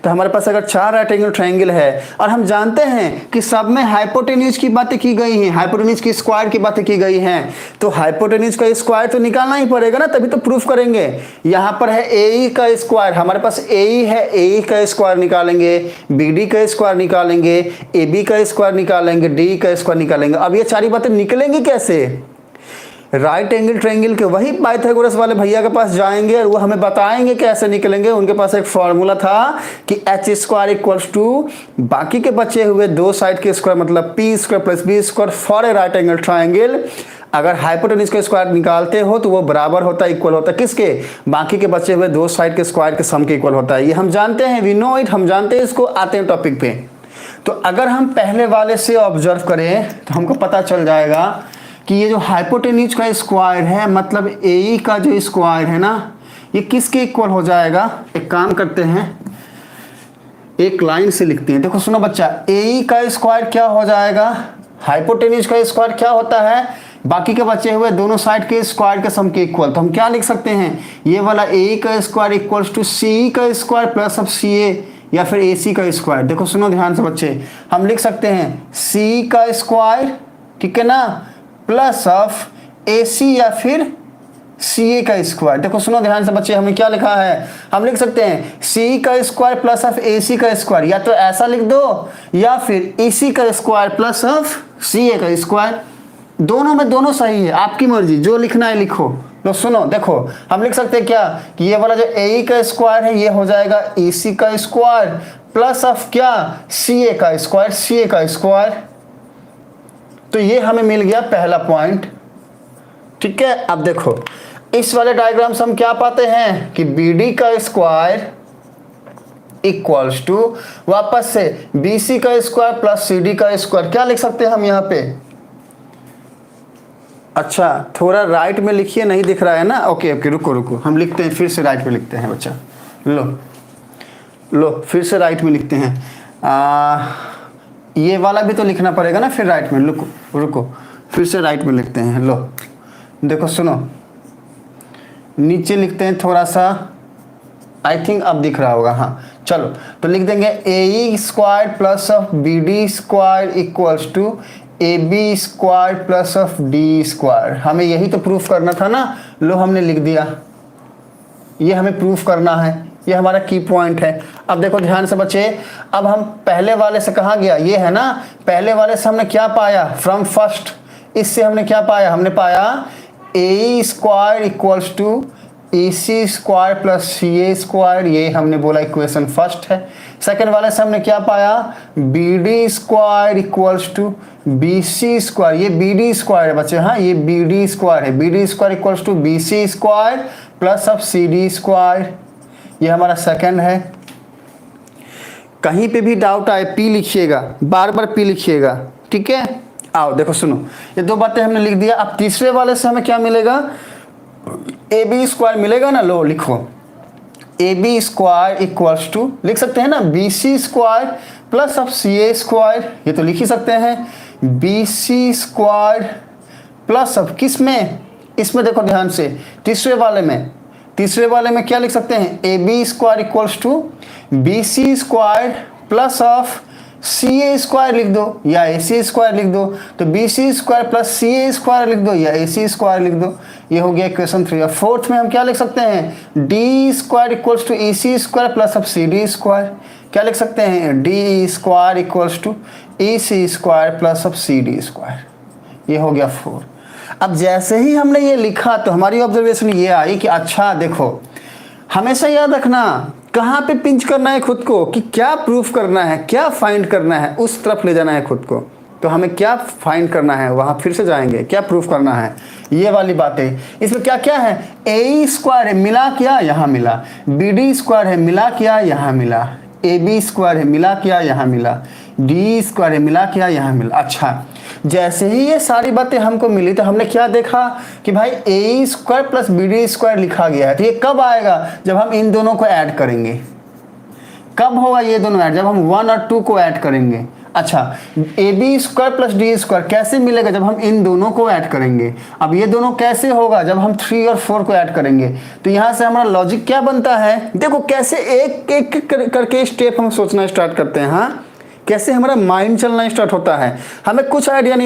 तो हमारे पास अगर 4 राइट एंगल ट्रायंगल है और हम जानते हैं कि सब में हाइपोटेन्यूज की बातें की गई हैं, हाइपोटेन्यूज की स्क्वायर की बातें की गई हैं, तो हाइपोटेन्यूज का स्क्वायर तो निकालना ही पड़ेगा ना, तभी तो प्रूफ करेंगे। यहाँ पर है ए का स्क्वायर, हमारे पास ए है, ए का स्क्वायर निकालेंगे, बी डी का स्क्वायर निकालेंगे, ए बी का स्क्वायर निकालेंगे, डी का स्क्वायर निकालेंगे। अब ये सारी बातें निकलेंगी कैसे? राइट एंगल ट्रायंगल के वही पाइथागोरस वाले भैया के पास जाएंगे और वो हमें बताएंगे कैसे निकलेंगे। उनके पास एक फॉर्मूला था कि एच स्क्वायर इक्वल्स टू बाकी के बचे हुए दो साइड के स्क्वायर मतलब P square plus B square for a right angle triangle. अगर हाइपोटेन्यूज का स्क्वायर निकालते हो तो वो बराबर होता है, इक्वल होता है किसके? बाकी के बचे हुए दो साइड के स्क्वायर के सम के इक्वल होता है। ये हम जानते हैं, वी नो इट, हम जानते हैं इसको। आते हैं टॉपिक पे। तो अगर हम पहले वाले से ऑब्जर्व करें तो हमको पता चल जाएगा कि ये जो हाइपोटेन्यूज का स्क्वायर है मतलब ए का जो स्क्वायर है ना, ये किसके इक्वल हो जाएगा? एक काम करते हैं, एक लाइन से लिखते हैं। देखो सुनो बच्चा, ए का स्क्वायर क्या हो जाएगा? हाइपोटेन्यूज का स्क्वायर क्या होता है? बाकी के बचे हुए दोनों साइड के स्क्वायर के सम के इक्वल। तो हम क्या लिख सकते हैं? ये वाला ए का स्क्वायर इक्वल्स टू सी का स्क्वायर प्लस ऑफ सी ए या फिर ए सी का स्क्वायर। देखो सुनो ध्यान से बच्चे, हम लिख सकते हैं सी का स्क्वायर, ठीक है ना, प्लस ऑफ ए सी या फिर सी ए का स्क्वायर। देखो सुनो ध्यान से बच्चे, हमने क्या लिखा है? हम लिख सकते हैं सी का स्क्वायर प्लस ऑफ ए सी का स्क्वायर, या तो ऐसा लिख दो या फिर ए सी का स्क्वायर प्लस ऑफ सी ए का स्क्वायर। दोनों में दोनों सही है, आपकी मर्जी, जो लिखना है लिखो। तो सुनो देखो, हम लिख सकते हैं क्या कि ये वाला जो ए का स्क्वायर है ये हो जाएगा ए सी का स्क्वायर प्लस ऑफ क्या? सी ए का स्क्वायर, सी ए का स्क्वायर। तो ये हमें मिल गया पहला पॉइंट, ठीक है। अब देखो इस वाले डायग्राम से हम क्या पाते हैं कि बी डी का स्क्वायर इक्वल्स टू वापस से बी सी का स्क्वायर प्लस सी डी का स्क्वायर। क्या लिख सकते हैं हम यहाँ पे? अच्छा थोड़ा राइट में लिखिए, नहीं दिख रहा है ना? ओके ओके, रुको रुको, हम लिखते हैं, फिर से राइट में लिखते हैं बच्चा। लो फिर से राइट में लिखते हैं। ये वाला भी तो लिखना पड़ेगा ना फिर राइट में। रुको फिर से राइट में लिखते हैं। लो देखो सुनो, नीचे लिखते हैं थोड़ा सा, आई थिंक अब दिख रहा होगा। हाँ चलो, तो लिख देंगे A square plus of B D square equals to A B square plus of D square. हमें यही तो प्रूफ करना था ना। लो हमने लिख दिया, ये हमें प्रूफ करना है, ये हमारा की पॉइंट है। अब देखो ध्यान से बच्चे, अब हम पहले वाले से कहाँ गया? ये है ना, पहले वाले से हमने क्या पाया? फ्रॉम फर्स्ट, इससे हमने क्या पाया? हमने पाया A square equals to A C square plus C A square, ये हमने बोला इक्वेशन फर्स्ट है। सेकेंड वाले से हमने क्या पाया? B D square equals to B C square, ये बी डी स्क्वायर है बच्चे, हाँ ये बी डी स्क्वायर है। B D square equals to B C square plus of C D square, ये हमारा सेकंड है। कहीं पे भी डाउट आए पी लिखिएगा, बार बार पी लिखिएगा, ठीक है। आओ देखो सुनो, ये दो बातें हमने लिख दिया। अब तीसरे वाले से हमें क्या मिलेगा? ए बी स्क्वायर मिलेगा ना। लो लिखो, A B square equals to, लिख सकते हैं ना, B C square plus of C A square, ये तो लिख ही सकते हैं। B C square plus of किस में? इसमें देखो ध्यान से, तीसरे वाले में क्या लिख सकते हैं? A B square equals to B C square plus of C A square लिख दो या ए सी स्क्वायर लिख दो। तो B C square plus C A square लिख दो या ए सी स्क्वायर लिख दो। ये हो गया इक्वेशन 3। और फोर्थ में हम क्या लिख सकते हैं? D square equals to E C square plus of C D square. क्या लिख सकते हैं? D square equals to E C square plus of C D square. ये हो गया 4। अब जैसे ही हमने ये लिखा तो हमारी ऑब्जर्वेशन ये आई कि अच्छा देखो, हमेशा याद रखना कहाँ पे पिंच करना है खुद को, कि क्या प्रूफ करना है, क्या फाइंड करना है, उस तरफ ले जाना है खुद को। तो हमें क्या फाइंड करना है, वहाँ फिर से जाएंगे, क्या प्रूफ करना है, ये वाली बातें। इसमें क्या क्या है? ए स्क्वायर है, मिला क्या? यहाँ मिला। बी डी स्क्वायर है, मिला क्या? यहाँ मिला। ए बी स्क्वायर है, मिला क्या? यहाँ मिला। डी स्क्वायर है, मिला क्या? यहाँ मिला। अच्छा, जैसे ही ये सारी बातें हमको मिली तो हमने क्या देखा कि भाई A square plus B D square लिखा गया है। तो ये कब आएगा? जब हम इन दोनों को ऐड करेंगे। कब होगा ये दोनों ऐड? जब हम 1 और 2 को ऐड करेंगे। अच्छा, A B square plus D square कैसे मिलेगा? जब हम इन दोनों को ऐड करेंगे। अब ये दोनों कैसे होगा? जब हम 3 और 4 को ऐड करेंगे। तो यहाँ से हमारा लॉजिक क्या बनता है? देखो कैसे एक एक करके स्टेप हम सोचना स्टार्ट करते हैं। हाँ, कैसे हमारा माइंड चलना स्टार्ट होता है, हमें कुछ आइडिया नहीं